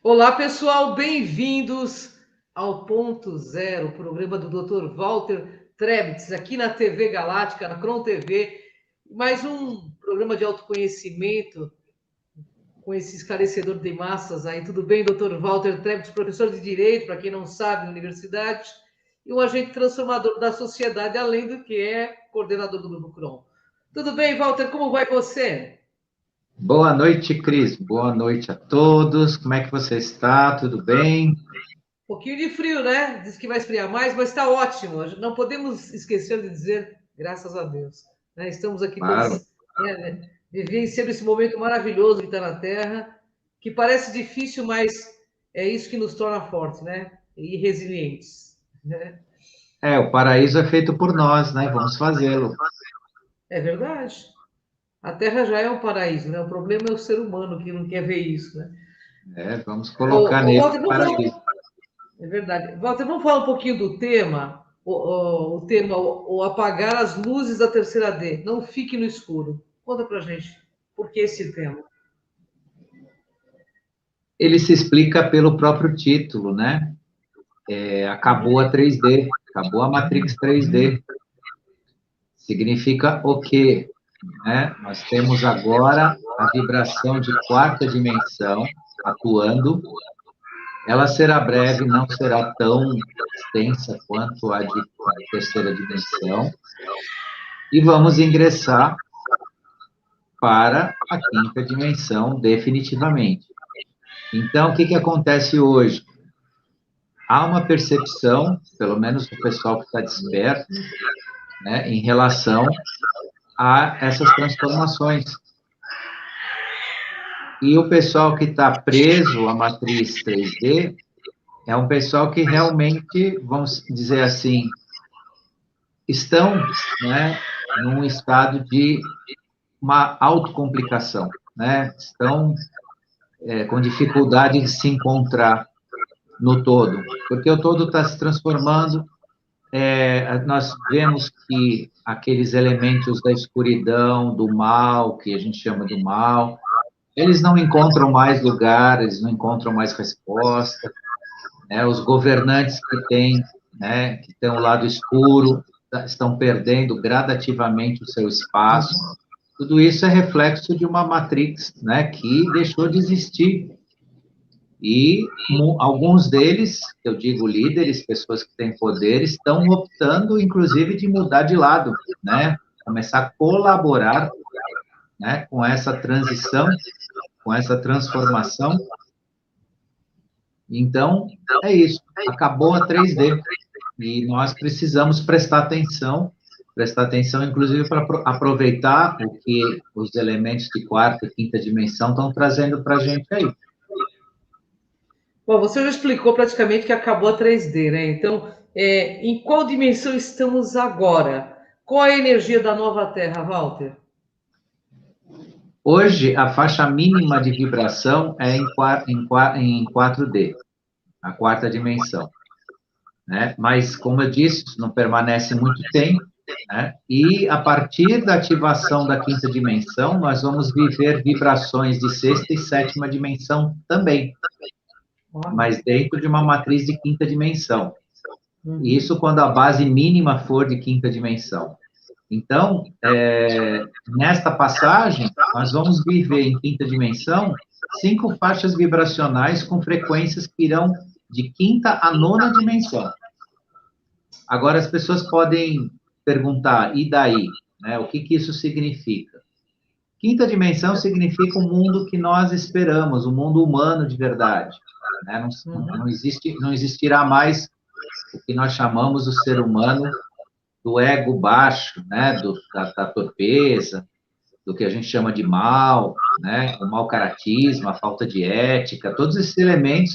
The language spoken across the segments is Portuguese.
Olá, pessoal, bem-vindos ao Ponto Zero, programa do Dr. Walter Trebitz, aqui na TV Galáctica, na Cron TV. Mais um programa de autoconhecimento com esse esclarecedor de massas aí. Tudo bem, Dr. Walter Trebitz, professor de Direito, para quem não sabe, na universidade, e um agente transformador da sociedade, além do que é coordenador do Grupo Cron. Tudo bem, Walter? Como vai você? Boa noite, Cris. Boa noite a todos. Como é que você está? Tudo bem? Um pouquinho de frio, né? Diz que vai esfriar mais, mas está ótimo. Não podemos esquecer de dizer graças a Deus. Né? Estamos aqui Claro. todos vivenciando esse momento maravilhoso que está na Terra, que parece difícil, mas é isso que nos torna fortes, né? E resilientes. Né? O paraíso é feito por nós, né? Vamos fazê-lo. É verdade. A Terra já é um paraíso, né? O problema é o ser humano que não quer ver isso, né? Vamos colocar nele Walter, o paraíso. é verdade. Walter, vamos falar um pouquinho do tema, o tema, o apagar as luzes da terceira D. Não fique no escuro. Conta pra gente, por que esse tema? Ele se explica pelo próprio título, né? Acabou a 3D, acabou a Matrix 3D. Significa o quê? Né? Nós temos agora a vibração de quarta dimensão atuando. Ela será breve, não será tão extensa quanto a de terceira dimensão. E vamos ingressar para a quinta dimensão definitivamente. Então, o que acontece hoje? Há uma percepção, pelo menos do pessoal que está desperto, né, em relação a essas transformações. E o pessoal que está preso à matriz 3D é um pessoal que realmente, vamos dizer assim, estão, né, num estado de uma autocomplicação, né? Estão com dificuldade de se encontrar no todo, porque o todo está se transformando. Nós vemos que aqueles elementos da escuridão, do mal, que a gente chama do mal, eles não encontram mais lugar, eles não encontram mais resposta, né? Os governantes que têm, né, que têm o lado escuro, estão perdendo gradativamente o seu espaço. Tudo isso é reflexo de uma matrix, né, que deixou de existir. E alguns deles, eu digo líderes, pessoas que têm poder, estão optando, inclusive, de mudar de lado, né? Começar a colaborar, né, com essa transição, com essa transformação. Então, é isso. Acabou a 3D. E nós precisamos prestar atenção, inclusive, para aproveitar o que os elementos de quarta e quinta dimensão estão trazendo para a gente aí. Bom, você já explicou praticamente que acabou a 3D, né? Então, em qual dimensão estamos agora? Qual é a energia da nova Terra, Walter? Hoje, a faixa mínima de vibração é em 4D, a quarta dimensão, né? Mas, como eu disse, isso não permanece muito tempo, né? E, a partir da ativação da quinta dimensão, nós vamos viver vibrações de sexta e sétima dimensão também, mas dentro de uma matriz de quinta dimensão. Isso quando a base mínima for de quinta dimensão. Então, nesta passagem, nós vamos viver em quinta dimensão 5 faixas vibracionais com frequências que irão de quinta a nona dimensão. Agora, as pessoas podem perguntar, e daí? Né, o que isso significa? Quinta dimensão significa o mundo que nós esperamos, o mundo humano de verdade. Né? Não existirá mais o que nós chamamos o ser humano do ego baixo, né, da torpeza, do que a gente chama de mal, né, o mau caratismo, a falta de ética, todos esses elementos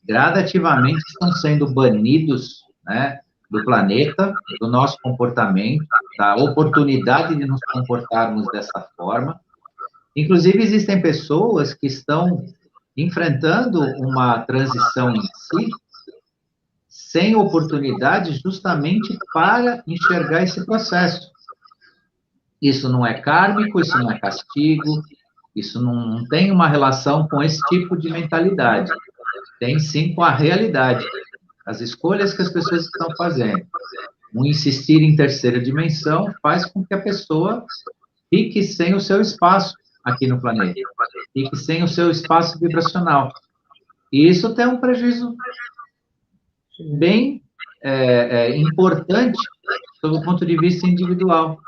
gradativamente estão sendo banidos, né, do planeta, do nosso comportamento, da oportunidade de nos comportarmos dessa forma. Inclusive, existem pessoas que estão enfrentando uma transição em si, sem oportunidade, justamente para enxergar esse processo. Isso não é kármico, isso não é castigo, Isso não tem uma relação com esse tipo de mentalidade. Tem sim com a realidade, as escolhas que as pessoas estão fazendo. Um insistir em terceira dimensão faz com que a pessoa fique sem o seu espaço aqui no planeta, fique sem o seu espaço vibracional. E isso tem um prejuízo bem importante sob o ponto de vista individual.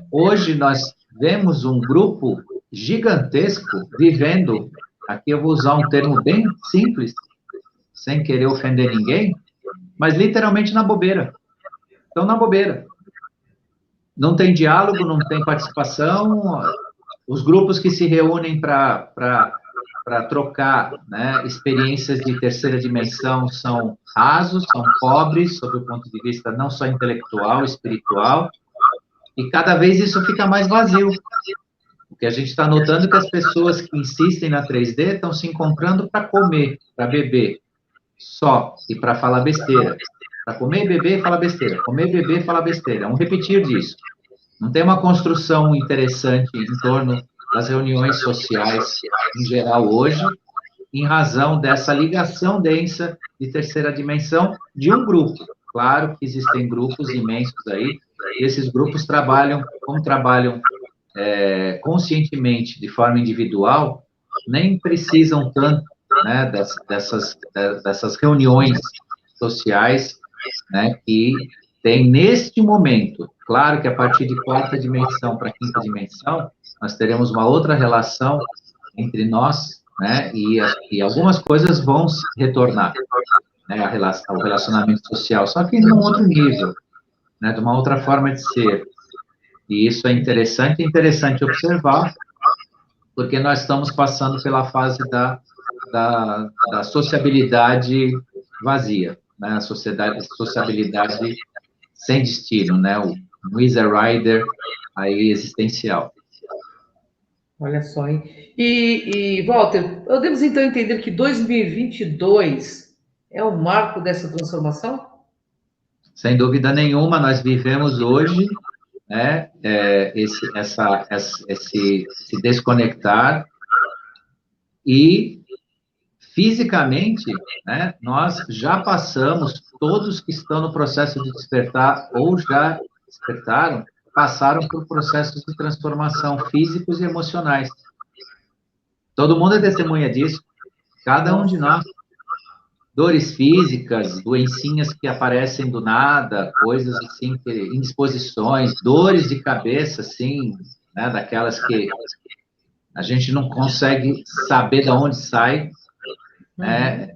Hoje nós vemos um grupo gigantesco vivendo, aqui eu vou usar um termo bem simples, sem querer ofender ninguém, mas literalmente na bobeira. Estão na bobeira. Não tem diálogo, não tem participação. Os grupos que se reúnem para trocar, né, experiências de terceira dimensão são rasos, são pobres, sob o ponto de vista não só intelectual, espiritual, e cada vez isso fica mais vazio. Porque a gente está notando que as pessoas que insistem na 3D estão se encontrando para comer, para beber, só, e para falar besteira. Para comer, beber e falar besteira. Comer, beber e falar besteira. É um repetir disso. Não tem uma construção interessante em torno das reuniões sociais, em geral, hoje, em razão dessa ligação densa de terceira dimensão de um grupo. Claro que existem grupos imensos aí, e esses grupos trabalham, como trabalham conscientemente, de forma individual, nem precisam tanto, né, dessas reuniões sociais, né, que tem neste momento. Claro que a partir de quarta dimensão para quinta dimensão, nós teremos uma outra relação entre nós, né, e algumas coisas vão se retornar, né, o relacionamento social, só que num outro nível, né, de uma outra forma de ser. E isso é interessante observar, porque nós estamos passando pela fase da sociabilidade vazia, né, a sociabilidade sem destino, né, o Easy Rider aí existencial. Olha só, hein? E Walter, podemos então entender que 2022 é o marco dessa transformação? Sem dúvida nenhuma, nós vivemos hoje, né, esse desconectar, e fisicamente, né, nós já passamos, todos que estão no processo de despertar ou já despertaram, passaram por processos de transformação físicos e emocionais. Todo mundo é testemunha disso, cada um de nós. Dores físicas, doencinhas que aparecem do nada, coisas assim, indisposições, dores de cabeça, assim, né, daquelas que a gente não consegue saber de onde sai, né,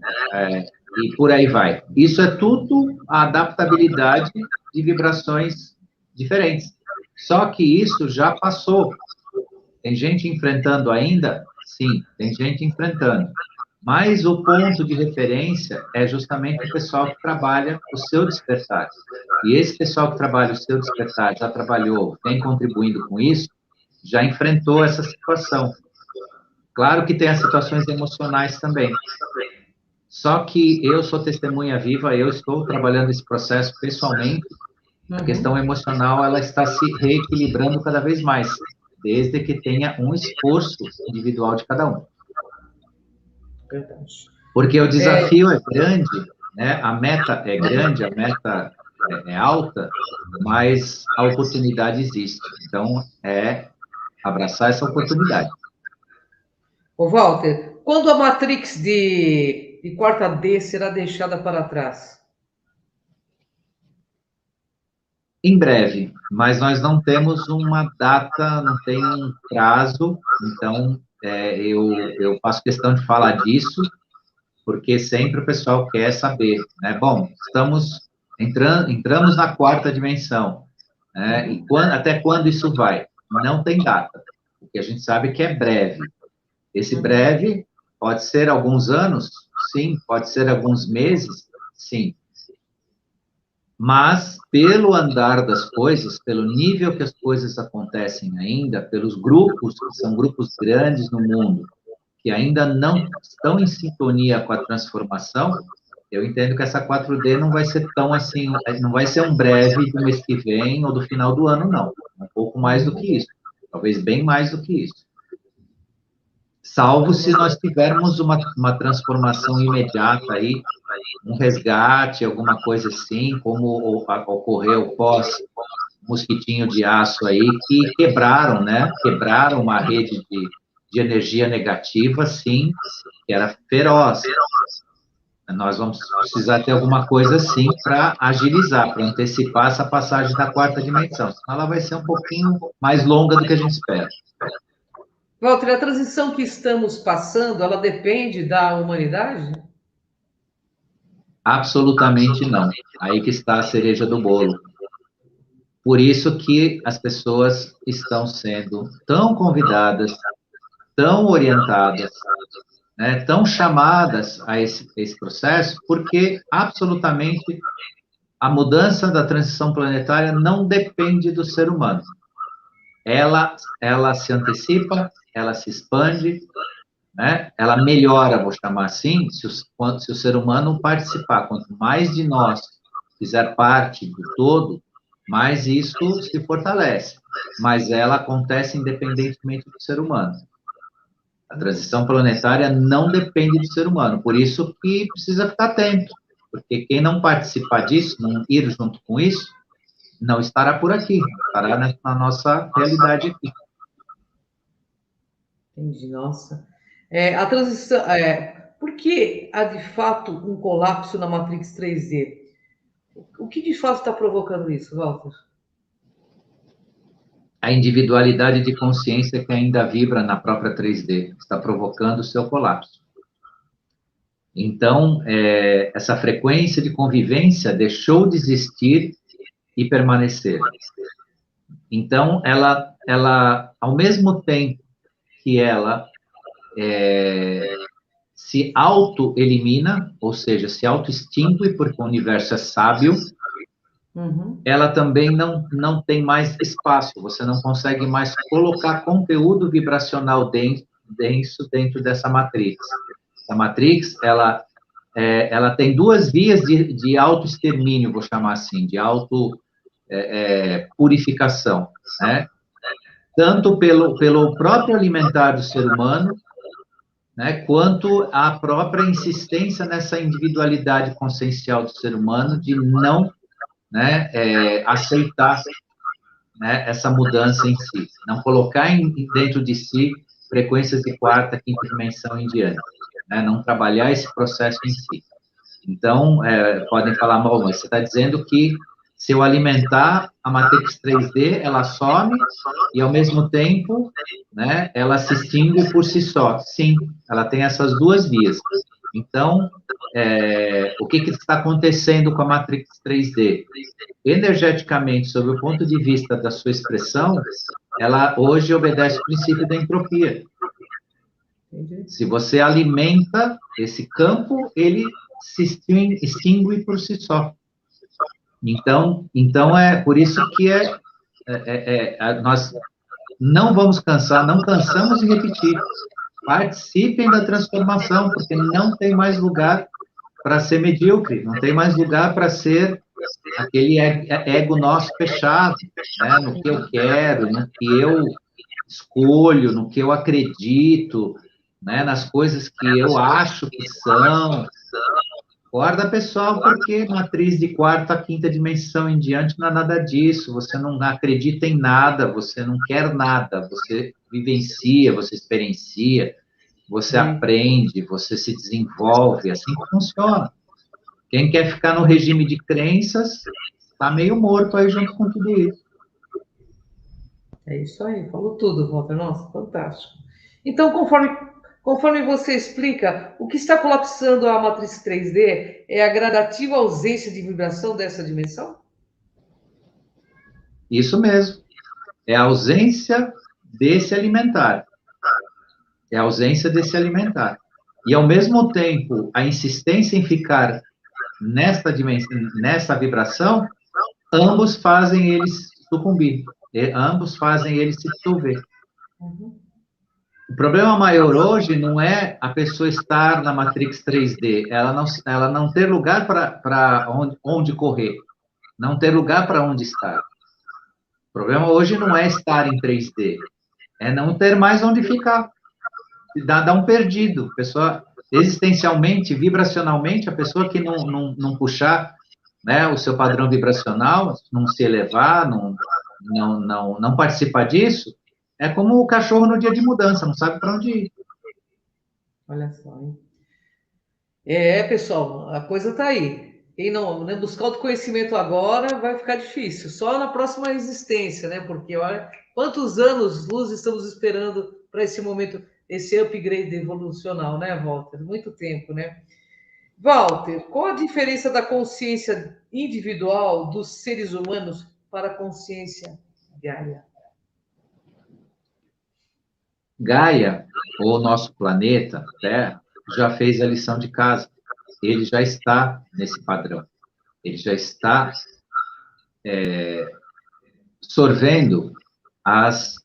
e por aí vai. Isso é tudo a adaptabilidade de vibrações diferentes. Só que isso já passou. Tem gente enfrentando ainda? Sim, tem gente enfrentando. Mas o ponto de referência é justamente o pessoal que trabalha o seu despertar. E esse pessoal que trabalha o seu despertar, já trabalhou, vem contribuindo com isso, já enfrentou essa situação. Claro que tem as situações emocionais também. Só que eu sou testemunha viva, eu estou trabalhando esse processo pessoalmente. A questão emocional, ela está se reequilibrando cada vez mais, desde que tenha um esforço individual de cada um. Verdade. Porque o desafio é grande, né? A meta é grande, a meta é alta, mas a oportunidade existe. Então, é abraçar essa oportunidade. Ô, Walter, quando a Matrix de quarta D será deixada para trás? Em breve, mas nós não temos uma data, não tem um prazo, então eu faço questão de falar disso, porque sempre o pessoal quer saber, né? Bom, entramos na quarta dimensão, né? E até quando isso vai? Não tem data, porque a gente sabe que é breve. Esse breve pode ser alguns anos, sim, pode ser alguns meses, sim. Mas, pelo andar das coisas, pelo nível que as coisas acontecem ainda, pelos grupos, que são grupos grandes no mundo, que ainda não estão em sintonia com a transformação, eu entendo que essa 4D não vai ser tão assim, não vai ser um breve do mês que vem ou do final do ano, não. Um pouco mais do que isso. Talvez bem mais do que isso. salvo se nós tivermos uma transformação imediata aí, um resgate, alguma coisa assim, como ocorreu pós-mosquitinho de aço aí, que quebraram, né? Quebraram uma rede de energia negativa, sim, que era feroz. Nós vamos precisar ter alguma coisa assim para agilizar, para antecipar essa passagem da quarta dimensão. Senão ela vai ser um pouquinho mais longa do que a gente espera. Walter, a transição que estamos passando, ela depende da humanidade? Absolutamente não. Aí que está a cereja do bolo. Por isso que as pessoas estão sendo tão convidadas, tão orientadas, né, tão chamadas a esse processo, porque absolutamente a mudança da transição planetária não depende do ser humano. Ela se antecipa, ela se expande, né? Ela melhora, vou chamar assim, se o ser humano participar. Quanto mais de nós fizer parte do todo, mais isso se fortalece. Mas ela acontece independentemente do ser humano. A transição planetária não depende do ser humano, por isso que precisa ficar atento, porque quem não participar disso, não ir junto com isso, não estará por aqui, estará na nossa realidade aqui. Entendi, nossa. A transição, por que há de fato um colapso na Matrix 3D? O que de fato está provocando isso, Walter? A individualidade de consciência que ainda vibra na própria 3D está provocando o seu colapso. Então, essa frequência de convivência deixou de existir e permanecer. Então, ela ao mesmo tempo que ela se auto-elimina, ou seja, se auto-extingue, porque o universo é sábio, ela também não tem mais espaço, você não consegue mais colocar conteúdo vibracional denso dentro dessa matrix. A matrix, ela tem duas vias de auto-extermínio, vou chamar assim, de auto-purificação, né? Tanto pelo próprio alimentar do ser humano, né, quanto a própria insistência nessa individualidade consciencial do ser humano de não, né, aceitar, né, essa mudança em si, não colocar dentro de si frequências de quarta, quinta dimensão em diante, né, não trabalhar esse processo em si. Então, podem falar, mas você está dizendo que se eu alimentar a Matrix 3D, ela some e, ao mesmo tempo, né, ela se extingue por si só. Sim, ela tem essas duas vias. Então, o que está acontecendo com a Matrix 3D? Energeticamente, sob o ponto de vista da sua expressão, ela hoje obedece o princípio da entropia. Se você alimenta esse campo, ele se extingue por si só. Então é por isso que nós não vamos cansar, não cansamos de repetir. Participem da transformação, porque não tem mais lugar para ser medíocre, não tem mais lugar para ser aquele ego nosso fechado, né? No que eu quero, no que eu escolho, no que eu acredito, né? Nas coisas que eu acho que são. Acorda, pessoal, porque matriz de quarta a quinta dimensão em diante não é nada disso. Você não acredita em nada, você não quer nada, você vivencia, você experiencia, você aprende, você se desenvolve, assim que funciona. Quem quer ficar no regime de crenças, está meio morto aí junto com tudo isso. É isso aí, falou tudo, Walter. Nossa, fantástico. Então, conforme você explica, o que está colapsando a matriz 3D é a gradativa ausência de vibração dessa dimensão? Isso mesmo. É a ausência desse alimentar. É a ausência desse alimentar. E, ao mesmo tempo, a insistência em ficar nesta dimensão, nessa vibração, ambos fazem eles sucumbir. Ambos fazem eles se dissolver. O problema maior hoje não é a pessoa estar na Matrix 3D, ela não ter lugar para onde correr, não ter lugar para onde estar. O problema hoje não é estar em 3D, é não ter mais onde ficar. dá um perdido. A pessoa, existencialmente, vibracionalmente, a pessoa que não puxar, né, o seu padrão vibracional, não se elevar, não participar disso, é como o cachorro no dia de mudança, não sabe para onde ir. Olha só, hein? Pessoal, a coisa está aí. Quem não, né, buscar autoconhecimento agora vai ficar difícil, só na próxima existência, né? Porque olha quantos anos luz estamos esperando para esse momento, esse upgrade evolucional, né, Walter? Muito tempo, né? Walter, qual a diferença da consciência individual dos seres humanos para a consciência Gaia? Gaia, ou nosso planeta, Terra, já fez a lição de casa. Ele já está nesse padrão. Ele já está sorvendo as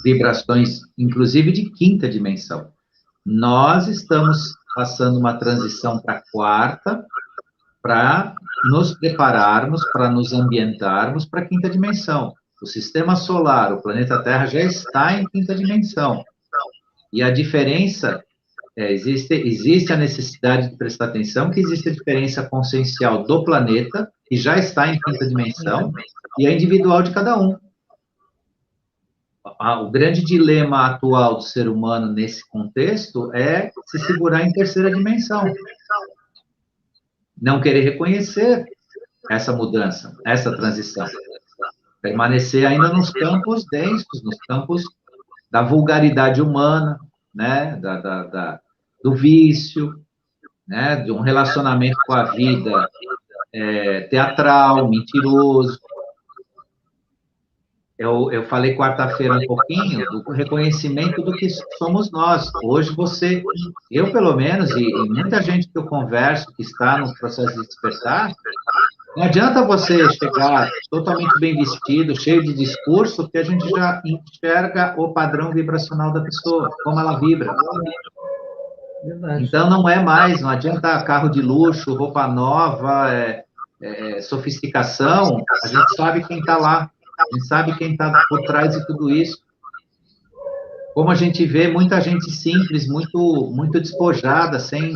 vibrações, inclusive de quinta dimensão. Nós estamos passando uma transição para a quarta, para nos prepararmos, para nos ambientarmos para a quinta dimensão. O sistema solar, o planeta Terra, já está em quinta dimensão. E a diferença, existe a necessidade de prestar atenção que existe a diferença consciencial do planeta, que já está em quinta dimensão, e a individual de cada um. O grande dilema atual do ser humano nesse contexto é se segurar em terceira dimensão. Não querer reconhecer essa mudança, essa transição. Permanecer ainda nos campos densos, nos campos da vulgaridade humana, né? Do vício, né? De um relacionamento com a vida teatral, mentiroso. Eu falei quarta-feira um pouquinho do reconhecimento do que somos nós. Hoje eu pelo menos, e muita gente que eu converso, que está no processo de despertar, não adianta você chegar totalmente bem vestido, cheio de discurso, porque a gente já enxerga o padrão vibracional da pessoa, como ela vibra. Verdade. Então, não adianta carro de luxo, roupa nova, sofisticação, a gente sabe quem está lá. A gente sabe quem está por trás de tudo isso. Como a gente vê muita gente simples, muito despojada, sem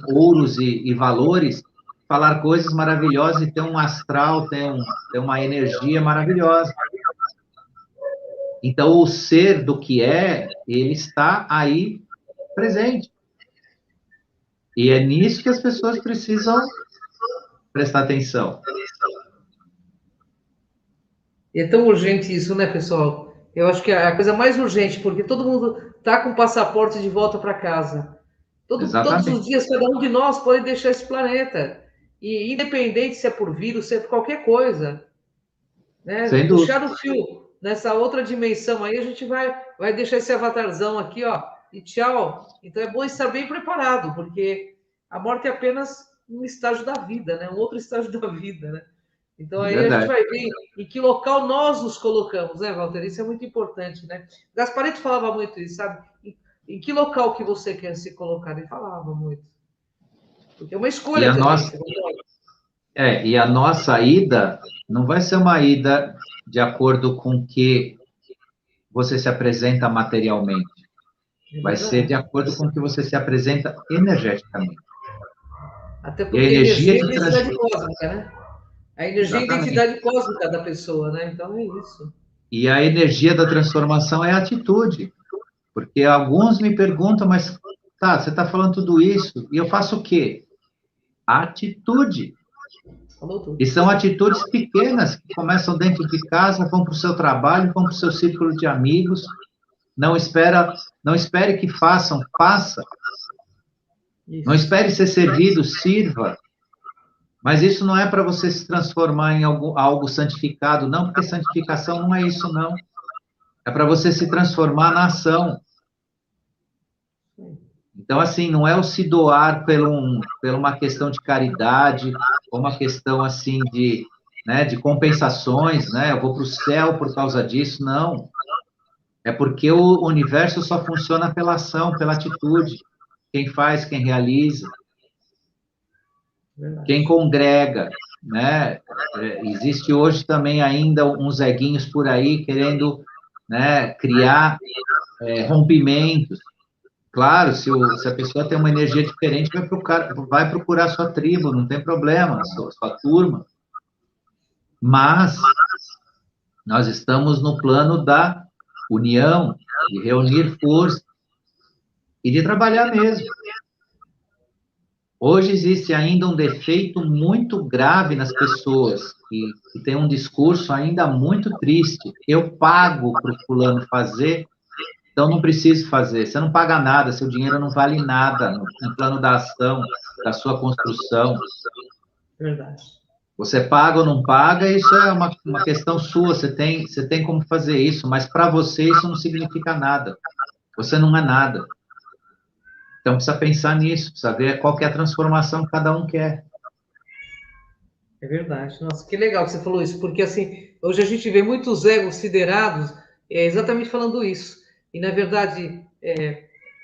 ouros e valores, falar coisas maravilhosas e ter um astral, ter uma energia maravilhosa. Então, o ser do que ele está aí presente. E é nisso que as pessoas precisam prestar atenção. É tão urgente isso, né, pessoal? Eu acho que é a coisa mais urgente, porque todo mundo está com o passaporte de volta para casa. Todos os dias, cada um de nós pode deixar esse planeta. E independente se é por vírus, se é por qualquer coisa. Né? Puxar o fio nessa outra dimensão aí, a gente vai deixar esse avatarzão aqui, ó, e tchau. Então é bom estar bem preparado, porque a morte é apenas um estágio da vida, né? Um outro estágio da vida, né? Então aí a gente vai ver em que local nós nos colocamos, né, Walter? Isso é muito importante, né? Gaspareto falava muito isso, sabe? Em que local que você quer se colocar? Ele falava muito. Porque é uma escolha e a nossa ida não vai ser uma ida de acordo com o que você se apresenta materialmente. Vai ser de acordo com o que você se apresenta energeticamente. Até porque a energia é identidade cósmica, né? A energia é a identidade cósmica da pessoa, né? Então é isso. E a energia da transformação é a atitude. Porque alguns me perguntam, mas tá, você está falando tudo isso, e eu faço o quê? Atitude. E são atitudes pequenas que começam dentro de casa, vão para o seu trabalho, vão para o seu círculo de amigos. Não espere que façam, faça. Isso. Não espere ser servido, sirva. Mas isso não é para você se transformar em algo santificado, não, porque santificação não é isso, não. É para você se transformar na ação. Então, assim, não é o se doar por uma questão de caridade, ou uma questão, assim, de compensações, né? Eu vou para o céu por causa disso, não. É porque o universo só funciona pela ação, pela atitude. Quem faz, quem realiza, quem congrega, né? Existe hoje também ainda uns eguinhos por aí querendo, né, criar rompimentos. Claro, se a pessoa tem uma energia diferente, vai procurar sua tribo, não tem problema, sua turma. Mas nós estamos no plano da união, de reunir forças e de trabalhar mesmo. Hoje existe ainda um defeito muito grave nas pessoas, que tem um discurso ainda muito triste. Eu pago para o fulano fazer, então não preciso fazer. Você não paga nada, seu dinheiro não vale nada no plano da ação, da sua construção. Verdade. Você paga ou não paga, isso é uma questão sua, você tem como fazer isso, mas para você isso não significa nada. Você não é nada. Então, precisa pensar nisso, precisa ver qual que é a transformação que cada um quer. É verdade. Nossa, que legal que você falou isso, porque assim, hoje a gente vê muitos egos siderados exatamente falando isso. E, na verdade,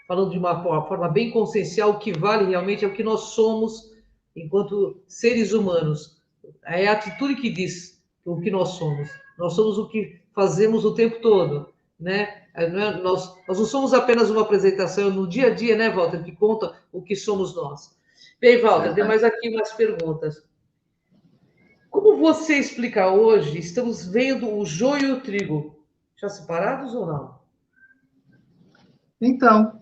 falando de uma forma bem consciencial, o que vale realmente é o que nós somos enquanto seres humanos. É a atitude que diz o que nós somos. Nós somos o que fazemos o tempo todo, né? Nós não somos apenas uma apresentação no dia a dia, né, Walter, que conta o que somos nós. Bem, Walter, tem mais aqui umas perguntas. Como você explica hoje, estamos vendo o joio e o trigo já separados ou não? Então,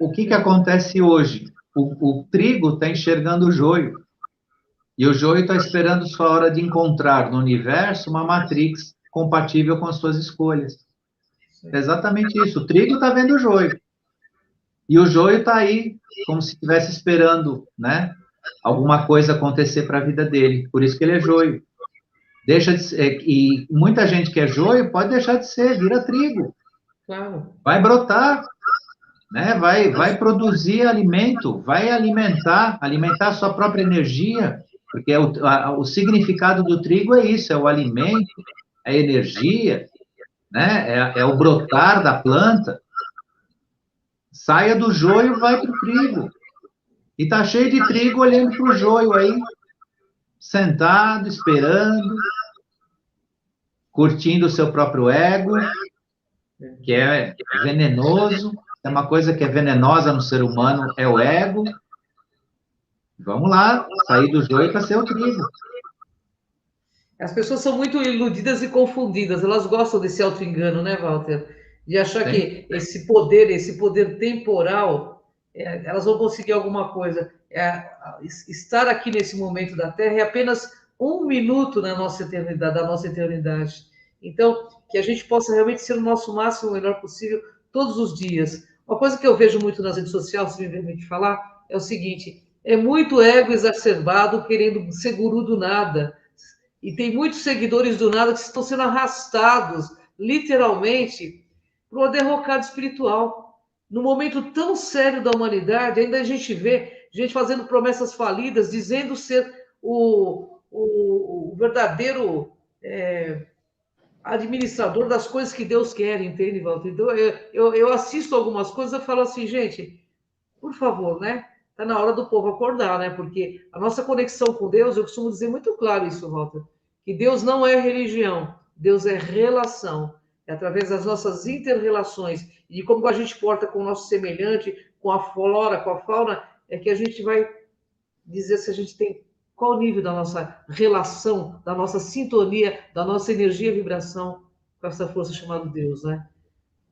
o que acontece hoje? O trigo está enxergando o joio, e o joio está esperando sua hora de encontrar no universo uma matrix compatível com as suas escolhas. É exatamente isso. O trigo está vendo o joio. E o joio está aí, como se estivesse esperando, né? Alguma coisa acontecer para a vida dele. Por isso que ele é joio. Deixa de ser, e muita gente que é joio pode deixar de ser, vira trigo. Claro. Vai brotar, né? Vai produzir alimento, vai alimentar a sua própria energia, porque o significado do trigo é isso, é o alimento, é a energia, né? É o brotar da planta. Saia do joio, vai para o trigo. E tá cheio de trigo olhando para o joio aí, sentado, esperando, curtindo o seu próprio ego, que é venenoso. É uma coisa que é venenosa no ser humano, é o ego. Vamos lá, sair do joio para ser o trigo. As pessoas são muito iludidas e confundidas, elas gostam desse auto-engano, né, Walter? De achar Tem? que esse poder temporal, elas vão conseguir alguma coisa. Estar aqui nesse momento da Terra é apenas um minuto na nossa eternidade, da nossa eternidade. Então, que a gente possa realmente ser o nosso máximo, o melhor possível, todos os dias. Uma coisa que eu vejo muito nas redes sociais, se me permite falar, é o seguinte: é muito ego exacerbado querendo ser guru do nada. E tem muitos seguidores do nada que estão sendo arrastados, literalmente, para uma derrocada espiritual. No momento tão sério da humanidade, ainda a gente vê gente fazendo promessas falidas, dizendo ser o verdadeiro administrador das coisas que Deus quer, entende, Walter? Então, eu assisto algumas coisas e falo assim, gente, por favor, né? Está na hora do povo acordar, né? Porque a nossa conexão com Deus, eu costumo dizer muito claro isso, Walter, que Deus não é religião, Deus é relação. É através das nossas inter-relações e de como a gente porta com o nosso semelhante, com a flora, com a fauna, é que a gente vai dizer se a gente tem qual o nível da nossa relação, da nossa sintonia, da nossa energia e vibração com essa força chamada Deus, né?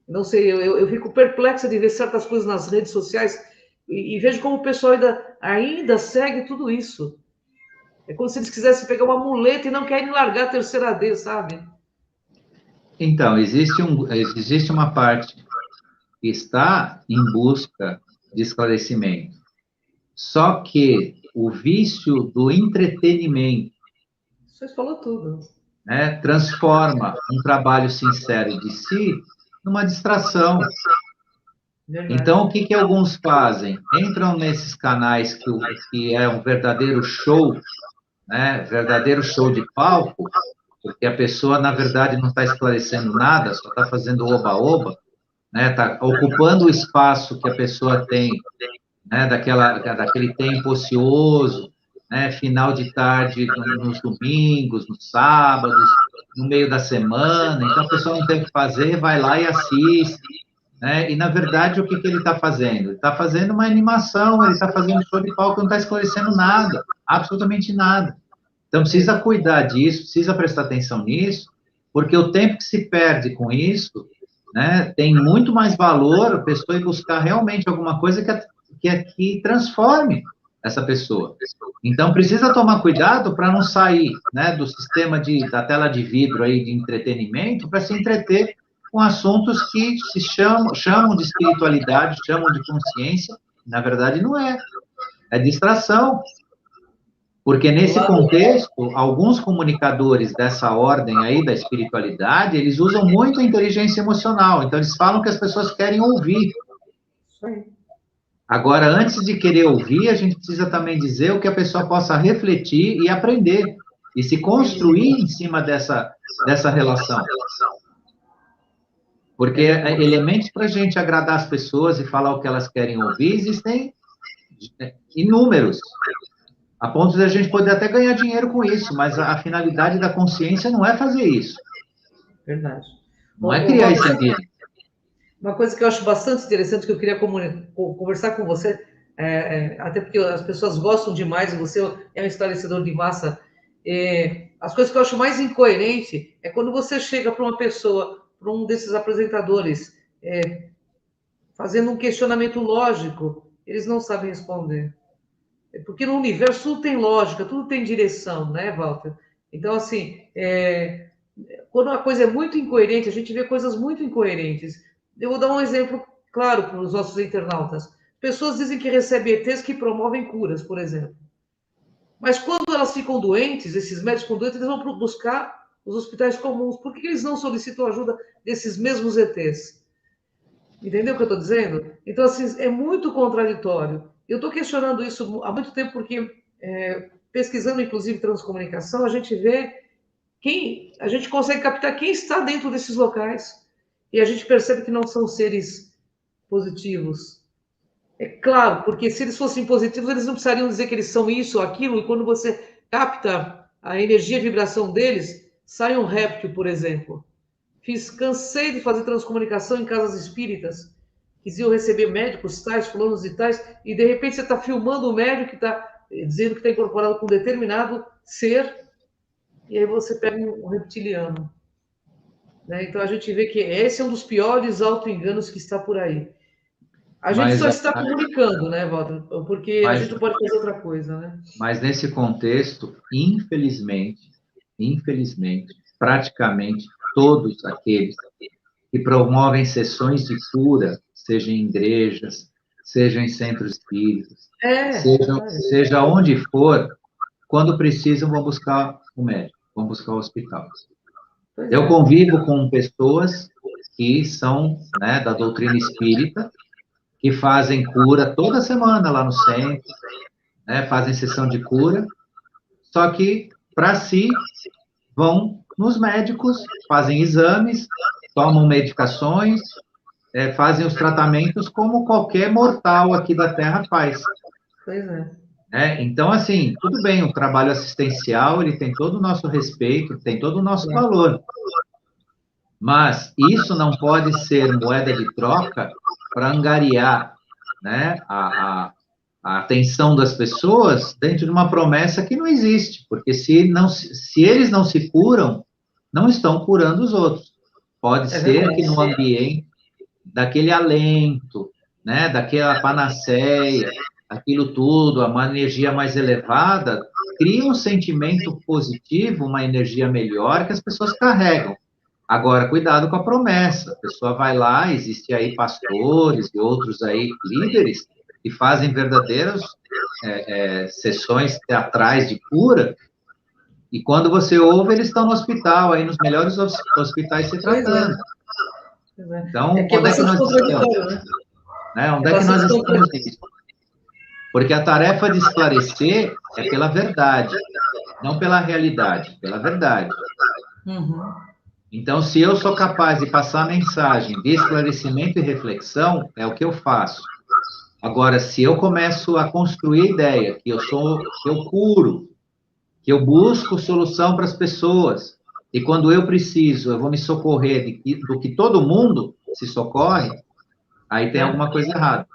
Não sei, eu fico perplexa de ver certas coisas nas redes sociais e vejo como o pessoal ainda segue tudo isso. É como se eles quisessem pegar uma muleta e não querem largar a terceira D, sabe? Então, existe uma parte que está em busca de esclarecimento. Só que o vício do entretenimento, Você falou tudo. né, transforma um trabalho sincero de si numa distração. Verdade. Então, o que alguns fazem? Entram nesses canais que é um verdadeiro show, né, verdadeiro show de palco, porque a pessoa, na verdade, não está esclarecendo nada, só está fazendo oba-oba, né, está ocupando o espaço que a pessoa tem, né, daquele tempo ocioso, né, final de tarde nos domingos, nos sábados, no meio da semana, então a pessoa não tem o que fazer, vai lá e assiste, né? E, na verdade, o que ele está fazendo? Ele está fazendo uma animação, ele está fazendo show de palco, não está esclarecendo nada, absolutamente nada. Então, precisa cuidar disso, precisa prestar atenção nisso, porque o tempo que se perde com isso, né, tem muito mais valor a pessoa ir buscar realmente alguma coisa que transforme essa pessoa. Então, precisa tomar cuidado para não sair, né, do sistema da tela de vidro aí de entretenimento para se entreter com assuntos que se chamam de espiritualidade, chamam de consciência, na verdade não é. É distração. Porque nesse contexto, alguns comunicadores dessa ordem aí, da espiritualidade, eles usam muito a inteligência emocional. Então, eles falam que as pessoas querem ouvir. Agora, antes de querer ouvir, a gente precisa também dizer o que a pessoa possa refletir e aprender. E se construir em cima dessa relação. Porque elementos para a gente agradar as pessoas e falar o que elas querem ouvir, existem inúmeros. A ponto de a gente poder até ganhar dinheiro com isso, mas a finalidade da consciência não é fazer isso. Verdade. Não é criar esse ambiente. Uma coisa que eu acho bastante interessante, que eu queria conversar com você, até porque as pessoas gostam demais, você é um esclarecedor de massa, as coisas que eu acho mais incoerente é quando você chega para uma pessoa, para um desses apresentadores, fazendo um questionamento lógico, eles não sabem responder. Porque no universo tudo tem lógica, tudo tem direção, né, Walter? Então, assim, quando uma coisa é muito incoerente, a gente vê coisas muito incoerentes. Eu vou dar um exemplo claro para os nossos internautas. Pessoas dizem que recebem ETs que promovem curas, por exemplo. Mas quando elas ficam doentes, esses médicos ficam doentes, eles vão buscar os hospitais comuns. Por que eles não solicitam ajuda desses mesmos ETs? Entendeu o que eu estou dizendo? Então, assim, é muito contraditório. Eu estou questionando isso há muito tempo porque, pesquisando, inclusive, transcomunicação, a gente vê a gente consegue captar quem está dentro desses locais. E a gente percebe que não são seres positivos. É claro, porque se eles fossem positivos, eles não precisariam dizer que eles são isso ou aquilo, e quando você capta a energia e vibração deles, sai um réptil, por exemplo. Cansei de fazer transcomunicação em casas espíritas, que iam receber médicos tais, fulanos e tais, e de repente você está filmando o médico que está dizendo que está incorporado com um determinado ser, e aí você pega um reptiliano. Né? Então a gente vê que esse é um dos piores auto-enganos que está por aí. A gente só está comunicando, né, Walter? Porque a gente não pode fazer outra coisa, né? Mas nesse contexto, infelizmente, praticamente todos aqueles que promovem sessões de cura, seja em igrejas, seja em centros espíritas, seja onde for, quando precisam, vão buscar o médico, vão buscar o hospital. Eu convivo com pessoas que são, né, da doutrina espírita, que fazem cura toda semana lá no centro, né, fazem sessão de cura, só que, para si, vão nos médicos, fazem exames, tomam medicações, fazem os tratamentos como qualquer mortal aqui da Terra faz. Pois é. Então, assim, tudo bem, o trabalho assistencial, ele tem todo o nosso respeito, tem todo o nosso valor. Mas isso não pode ser moeda de troca para angariar, né, a atenção das pessoas dentro de uma promessa que não existe, porque se eles não se curam, não estão curando os outros. Pode ser que no ambiente daquele alento, né, daquela panaceia, aquilo tudo, uma energia mais elevada, cria um sentimento positivo, uma energia melhor que as pessoas carregam. Agora, cuidado com a promessa. A pessoa vai lá, existe aí pastores e outros aí líderes que fazem verdadeiras sessões teatrais de cura, e quando você ouve, eles estão no hospital, aí nos melhores hospitais se tratando. Então, onde é que nós estamos? Onde é que nós estamos nisso? Porque a tarefa de esclarecer é pela verdade, não pela realidade, pela verdade. Uhum. Então, se eu sou capaz de passar a mensagem de esclarecimento e reflexão, é o que eu faço. Agora, se eu começo a construir a ideia que eu curo, que eu busco solução para as pessoas, e quando eu preciso, eu vou me socorrer do que todo mundo se socorre, aí tem alguma coisa errada.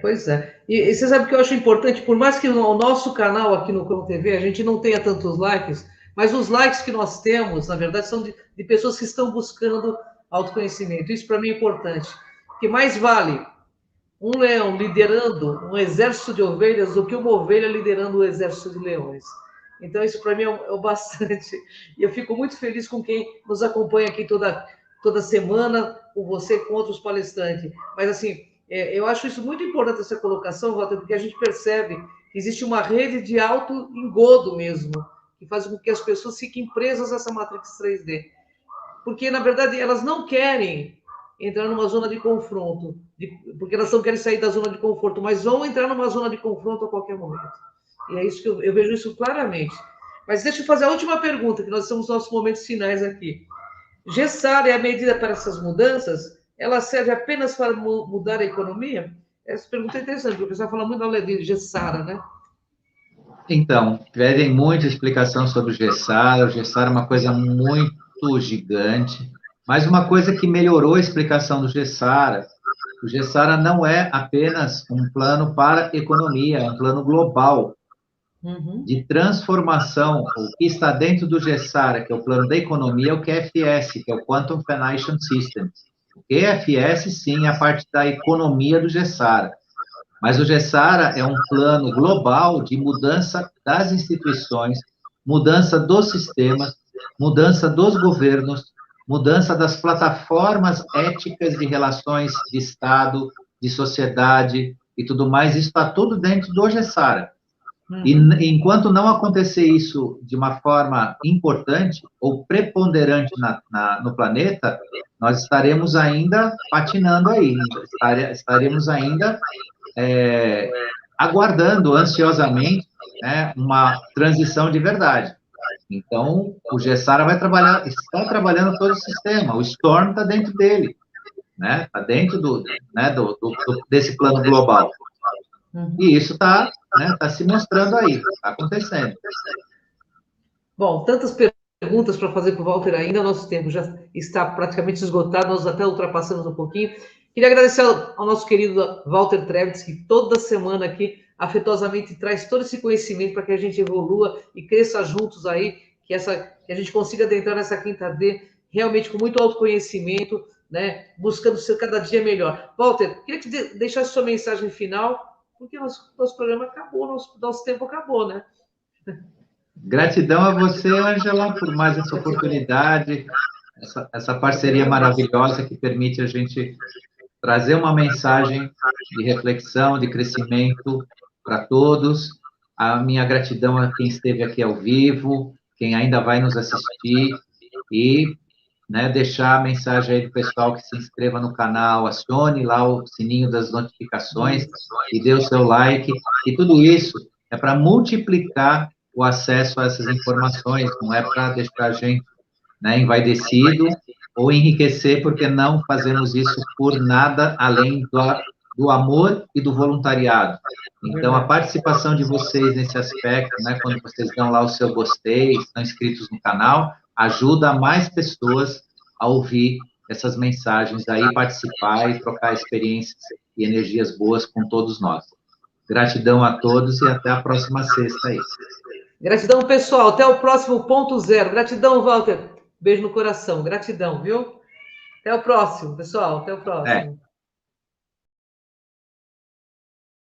Pois é. E você sabe que eu acho importante, por mais que no nosso canal aqui no Cron TV a gente não tenha tantos likes, mas os likes que nós temos, na verdade, são de pessoas que estão buscando autoconhecimento. Isso para mim é importante. Porque mais vale um leão liderando um exército de ovelhas do que uma ovelha liderando um exército de leões. Então, isso para mim é o bastante. E eu fico muito feliz com quem nos acompanha aqui toda semana, com você, com outros palestrantes. Mas, assim, eu acho isso muito importante, essa colocação, Walter, porque a gente percebe que existe uma rede de auto-engodo mesmo, que faz com que as pessoas fiquem presas a essa Matrix 3D. Porque, na verdade, elas não querem entrar numa zona de confronto, porque elas não querem sair da zona de conforto, mas vão entrar numa zona de confronto a qualquer momento. E é isso que eu vejo isso claramente. Mas deixa eu fazer a última pergunta, que nós estamos nos nossos momentos finais aqui. Gessara é a medida para essas mudanças? Ela serve apenas para mudar a economia? Essa pergunta é interessante, porque o pessoal fala muito da de Gessara, né? Então, pedem muita explicação sobre o Gessara. O Gessara é uma coisa muito gigante, mas uma coisa que melhorou a explicação do Gessara, o Gessara não é apenas um plano para a economia, é um plano global de transformação. O que está dentro do Gessara, que é o plano da economia, é o QFS, que é o Quantum Financial System. O QFS, sim, é a parte da economia do Gessara. Mas o Gessara é um plano global de mudança das instituições, mudança dos sistemas, mudança dos governos, mudança das plataformas éticas de relações de Estado, de sociedade e tudo mais. Isso está tudo dentro do Gessara. E enquanto não acontecer isso de uma forma importante ou preponderante no planeta, nós estaremos ainda patinando aí, estaremos ainda aguardando ansiosamente, né, uma transição de verdade. Então, o Gessara está trabalhando todo o sistema, o Storm está dentro dele, né, está dentro desse plano global. E isso está se mostrando aí, está acontecendo. Bom, tantas perguntas para fazer para o Walter ainda, nosso tempo já está praticamente esgotado, nós até ultrapassamos um pouquinho. Queria agradecer ao nosso querido Walter Trebitz, que toda semana aqui afetuosamente traz todo esse conhecimento para que a gente evolua e cresça juntos aí, que a gente consiga adentrar nessa quinta D realmente com muito autoconhecimento, né, buscando ser cada dia melhor. Walter, queria que deixasse sua mensagem final, porque nosso programa acabou, nosso tempo acabou, né? Gratidão a você, Ângela, por mais essa oportunidade, essa parceria maravilhosa que permite a gente trazer uma mensagem de reflexão, de crescimento para todos. A minha gratidão a quem esteve aqui ao vivo, quem ainda vai nos assistir, e deixar a mensagem aí do pessoal que se inscreva no canal, acione lá o sininho das notificações e dê o seu like. E tudo isso é para multiplicar o acesso a essas informações, não é para deixar a gente envaidecido ou enriquecer, porque não fazemos isso por nada além do amor e do voluntariado. Então, a participação de vocês nesse aspecto, quando vocês dão lá o seu gostei, estão inscritos no canal, ajuda mais pessoas a ouvir essas mensagens aí, participar e trocar experiências e energias boas com todos nós. Gratidão a todos e até a próxima sexta aí. Gratidão, pessoal. Até o próximo ponto zero. Gratidão, Walter. Beijo no coração. Gratidão, viu? Até o próximo, pessoal. Até o próximo.